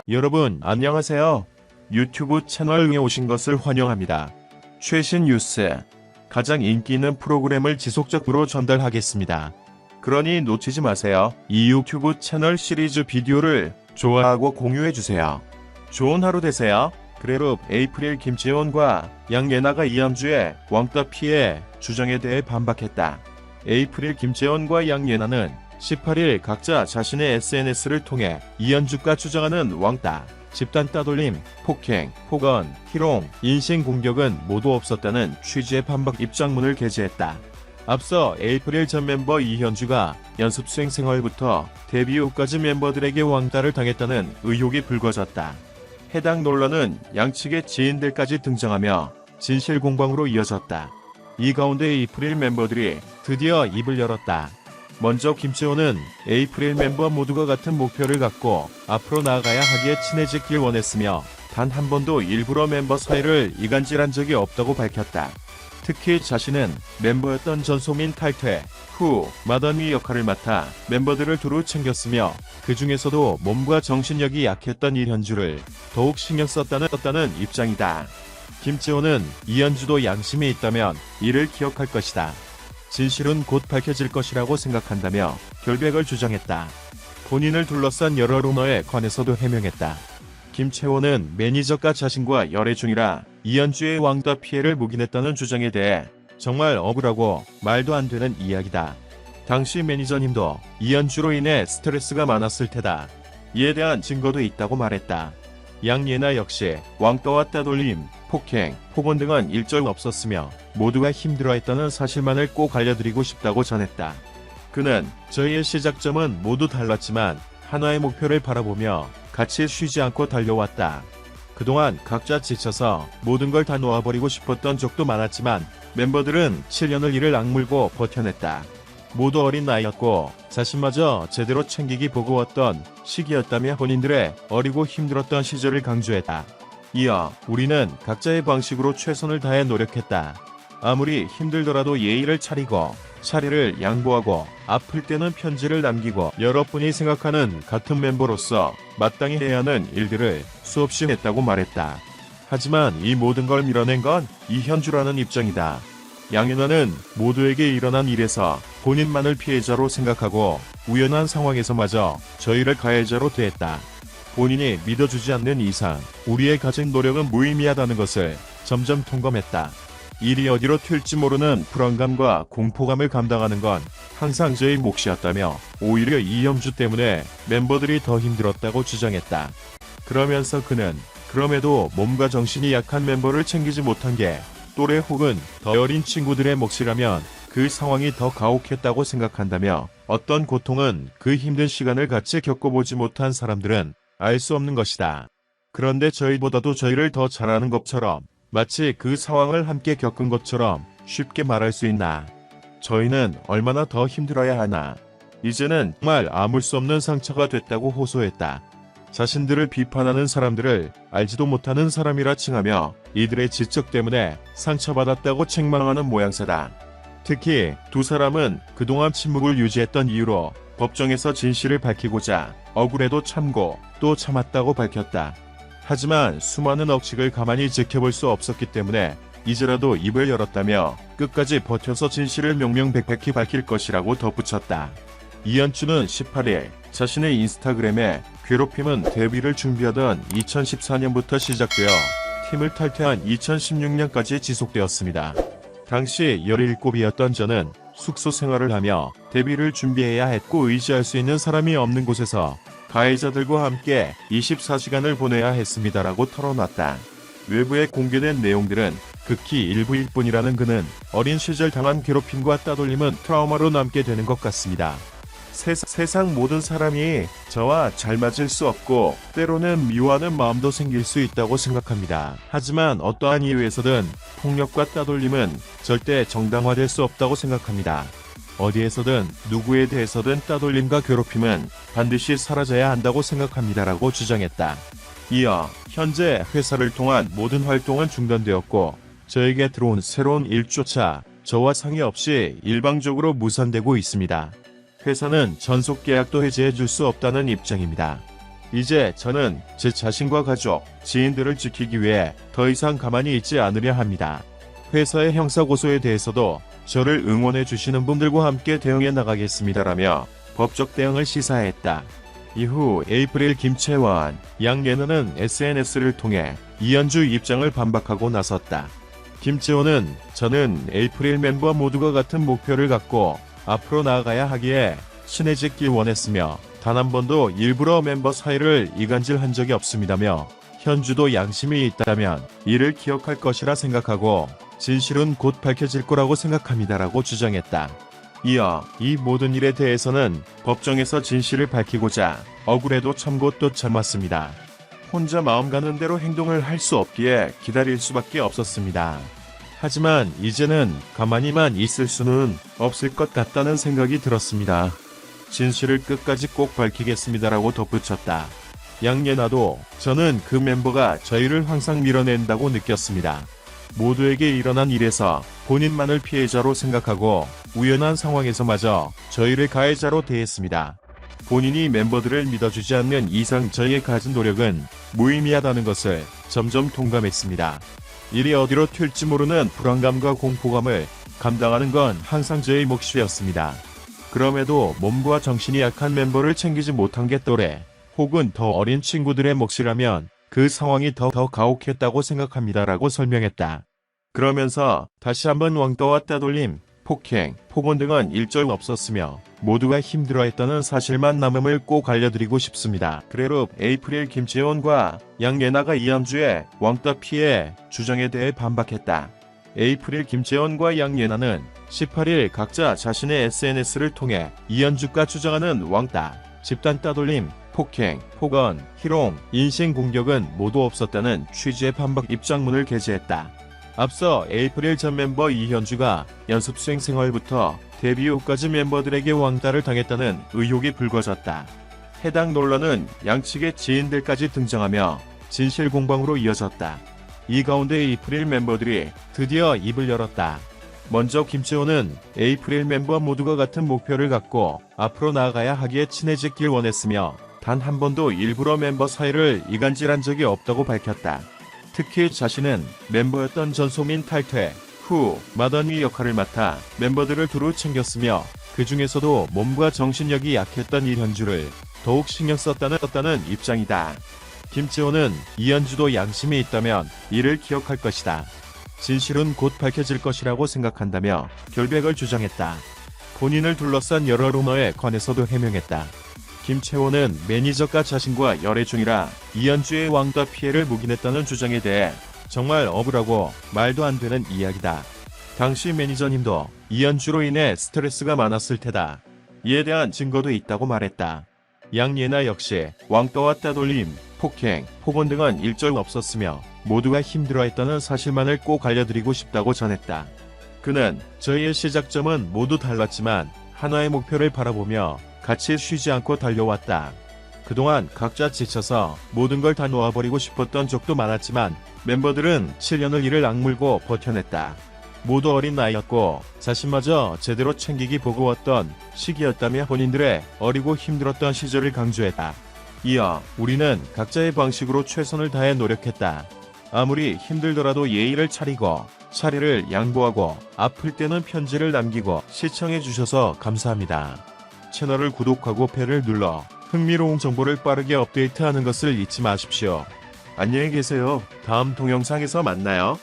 여러분 안녕하세요. 유튜브 채널에 오신 것을 환영합니다. 최신 뉴스, 가장 인기 있는 프로그램을 지속적으로 전달하겠습니다. 그러니 놓치지 마세요. 이 유튜브 채널 시리즈 비디오를 좋아하고 공유해주세요. 좋은 하루 되세요. 그래룹 에이프릴 김채원과 양예나가 이현주의 왕따 피해 주장에 대해 반박했다. 에이프릴 김채원과 양예나는 18일 각자 자신의 SNS를 통해 이현주가 주장하는 왕따, 집단 따돌림, 폭행, 폭언, 희롱, 인신공격은 모두 없었다는 취지의 반박 입장문을 게재했다. 앞서 에이프릴 전 멤버 이현주가 연습생 생활부터 데뷔 후까지 멤버들에게 왕따를 당했다는 의혹이 불거졌다. 해당 논란은 양측의 지인들까지 등장하며 진실 공방으로 이어졌다. 이 가운데 에이프릴 멤버들이 드디어 입을 열었다. 먼저 김채원은 에이프릴 멤버 모두가 같은 목표를 갖고 앞으로 나아가야 하기에 친해지길 원했으며 단 한 번도 일부러 멤버 사이를 이간질한 적이 없다고 밝혔다. 특히 자신은 멤버였던 전소민 탈퇴 후 마더니 역할을 맡아 멤버들을 두루 챙겼으며 그 중에서도 몸과 정신력이 약했던 이현주를 더욱 신경 썼다는 입장이다. 김채원은 이현주도 양심이 있다면 이를 기억할 것이다. 진실은 곧 밝혀질 것이라고 생각한다며 결백을 주장했다. 본인을 둘러싼 여러 루머에 관해서도 해명했다. 김채원은 매니저가 자신과 열애 중이라 이현주의 왕따 피해를 묵인했다는 주장에 대해 정말 억울하고 말도 안 되는 이야기다. 당시 매니저님도 이현주로 인해 스트레스가 많았을 테다. 이에 대한 증거도 있다고 말했다. 양예나 역시 왕따와 따돌림, 폭행, 폭언 등은 일절 없었으며 모두가 힘들어했다는 사실만을 꼭 알려드리고 싶다고 전했다. 그는 저희의 시작점은 모두 달랐지만 하나의 목표를 바라보며 같이 쉬지 않고 달려왔다. 그동안 각자 지쳐서 모든 걸 다 놓아버리고 싶었던 적도 많았지만 멤버들은 7년을 이를 악물고 버텨냈다. 모두 어린 나이였고 자신마저 제대로 챙기기 버거웠던 시기였다며 본인들의 어리고 힘들었던 시절을 강조했다. 이어 우리는 각자의 방식으로 최선을 다해 노력했다. 아무리 힘들더라도 예의를 차리고 차례를 양보하고 아플 때는 편지를 남기고 여러분이 생각하는 같은 멤버로서 마땅히 해야 하는 일들을 수없이 했다고 말했다. 하지만 이 모든 걸 밀어낸 건 이현주라는 입장이다. 양예나는 모두에게 일어난 일에서 본인만을 피해자로 생각하고 우연한 상황에서마저 저희를 가해자로 대했다. 본인이 믿어주지 않는 이상 우리의 가진 노력은 무의미하다는 것을 점점 통감했다. 일이 어디로 튈지 모르는 불안감과 공포감을 감당하는 건 항상 저의 몫이었다며 오히려 이현주 때문에 멤버들이 더 힘들었다고 주장했다. 그러면서 그는 그럼에도 몸과 정신이 약한 멤버를 챙기지 못한 게 또래 혹은 더 어린 친구들의 몫이라면 그 상황이 더 가혹했다고 생각한다며 어떤 고통은 그 힘든 시간을 같이 겪어보지 못한 사람들은 알 수 없는 것이다. 그런데 저희보다도 저희를 더 잘하는 것처럼 마치 그 상황을 함께 겪은 것처럼 쉽게 말할 수 있나. 저희는 얼마나 더 힘들어야 하나. 이제는 정말 아물 수 없는 상처가 됐다고 호소했다. 자신들을 비판하는 사람들을 알지도 못하는 사람이라 칭하며 이들의 지적 때문에 상처받았다고 책망하는 모양새다. 특히 두 사람은 그동안 침묵을 유지했던 이유로 법정에서 진실을 밝히고자 억울해도 참고 또 참았다고 밝혔다. 하지만 수많은 억측을 가만히 지켜볼 수 없었기 때문에 이제라도 입을 열었다며 끝까지 버텨서 진실을 명명백백히 밝힐 것이라고 덧붙였다. 이현주는 18일 자신의 인스타그램에 괴롭힘은 데뷔를 준비하던 2014년부터 시작되어 팀을 탈퇴한 2016년까지 지속되었습니다. 당시 17이었던 저는 숙소 생활을 하며 데뷔를 준비해야 했고 의지할 수 있는 사람이 없는 곳에서 가해자들과 함께 24시간을 보내야 했습니다라고 털어놨다. 외부에 공개된 내용들은 극히 일부일 뿐이라는 그는 어린 시절 당한 괴롭힘과 따돌림은 트라우마로 남게 되는 것 같습니다. 세상 모든 사람이 저와 잘 맞을 수 없고 때로는 미워하는 마음도 생길 수 있다고 생각합니다. 하지만 어떠한 이유에서든 폭력과 따돌림은 절대 정당화될 수 없다고 생각합니다. 어디에서든 누구에 대해서든 따돌림과 괴롭힘은 반드시 사라져야 한다고 생각합니다라고 주장했다. 이어 현재 회사를 통한 모든 활동은 중단되었고 저에게 들어온 새로운 일조차 저와 상의 없이 일방적으로 무산되고 있습니다. 회사는 전속 계약도 해지해 줄 수 없다는 입장입니다. 이제 저는 제 자신과 가족, 지인들을 지키기 위해 더 이상 가만히 있지 않으려 합니다. 회사의 형사고소에 대해서도 저를 응원해 주시는 분들과 함께 대응해 나가겠습니다라며 법적 대응을 시사했다. 이후 에이프릴 김채원, 양예나는 SNS를 통해 이현주 입장을 반박하고 나섰다. 김채원은 저는 에이프릴 멤버 모두가 같은 목표를 갖고 앞으로 나아가야 하기에 친해지길 원했으며 단 한 번도 일부러 멤버 사이를 이간질한 적이 없습니다며 현주도 양심이 있다면 이를 기억할 것이라 생각하고 진실은 곧 밝혀질 거라고 생각합니다라고 주장했다. 이어 이 모든 일에 대해서는 법정에서 진실을 밝히고자 억울해도 참고 또 참았습니다. 혼자 마음 가는 대로 행동을 할 수 없기에 기다릴 수밖에 없었습니다. 하지만 이제는 가만히만 있을 수는 없을 것 같다는 생각이 들었습니다. 진실을 끝까지 꼭 밝히겠습니다라고 덧붙였다. 양예나도 저는 그 멤버가 저희를 항상 밀어낸다고 느꼈습니다. 모두에게 일어난 일에서 본인만을 피해자로 생각하고 우연한 상황에서마저 저희를 가해자로 대했습니다. 본인이 멤버들을 믿어주지 않는 이상 저희의 가진 노력은 무의미하다는 것을 점점 동감했습니다. 일이 어디로 튈지 모르는 불안감과 공포감을 감당하는 건 항상 저의 몫이었습니다. 그럼에도 몸과 정신이 약한 멤버를 챙기지 못한 게 또래 혹은 더 어린 친구들의 몫이라면 그 상황이 더 가혹했다고 생각합니다라고 설명했다. 그러면서 다시 한번 왕따와 따돌림, 폭행, 폭언 등은 일절 없었으며 모두가 힘들어했다는 사실만 남음을 꼭 알려드리고 싶습니다. 그래룹 에이프릴 김채원과 양예나가 이현주의 왕따 피해 주장에 대해 반박했다. 에이프릴 김채원과 양예나는 18일 각자 자신의 SNS를 통해 이현주가 주장하는 왕따, 집단 따돌림, 폭행, 폭언, 희롱, 인신공격은 모두 없었다는 취지의 반박 입장문을 게재했다. 앞서 에이프릴 전 멤버 이현주가 연습생 생활부터 데뷔 후까지 멤버들에게 왕따를 당했다는 의혹이 불거졌다. 해당 논란은 양측의 지인들까지 등장하며 진실 공방으로 이어졌다. 이 가운데 에이프릴 멤버들이 드디어 입을 열었다. 먼저 김채원은 에이프릴 멤버 모두가 같은 목표를 갖고 앞으로 나아가야 하기에 친해지길 원했으며 단 한 번도 일부러 멤버 사이를 이간질한 적이 없다고 밝혔다. 특히 자신은 멤버였던 전소민 탈퇴 후 마더니 역할을 맡아 멤버들을 두루 챙겼으며 그 중에서도 몸과 정신력이 약했던 이현주를 더욱 신경 썼다는 입장이다. 김채원은 이현주도 양심이 있다면 이를 기억할 것이다. 진실은 곧 밝혀질 것이라고 생각한다며 결백을 주장했다. 본인을 둘러싼 여러 루머에 관해서도 해명했다. 김채원은 매니저가 자신과 열애 중이라 이현주의 왕따 피해를 묵인했다는 주장에 대해 정말 억울하고 말도 안 되는 이야기다. 당시 매니저님도 이현주로 인해 스트레스가 많았을 테다. 이에 대한 증거도 있다고 말했다. 양예나 역시 왕따와 따돌림, 폭행, 폭언 등은 일절 없었으며 모두가 힘들어했다는 사실만을 꼭 알려드리고 싶다고 전했다. 그는 저희의 시작점은 모두 달랐지만 하나의 목표를 바라보며 같이 쉬지 않고 달려왔다. 그동안 각자 지쳐서 모든 걸 다 놓아버리고 싶었던 적도 많았지만 멤버들은 7년을 이를 악물고 버텨냈다. 모두 어린 나이였고 자신마저 제대로 챙기기 버거웠던 시기였다며 본인들의 어리고 힘들었던 시절을 강조했다. 이어 우리는 각자의 방식으로 최선을 다해 노력했다. 아무리 힘들더라도 예의를 차리고 차례를 양보하고 아플 때는 편지를 남기고 시청해주셔서 감사합니다. 채널을 구독하고 벨을 눌러 흥미로운 정보를 빠르게 업데이트하는 것을 잊지 마십시오. 안녕히 계세요. 다음 동영상에서 만나요.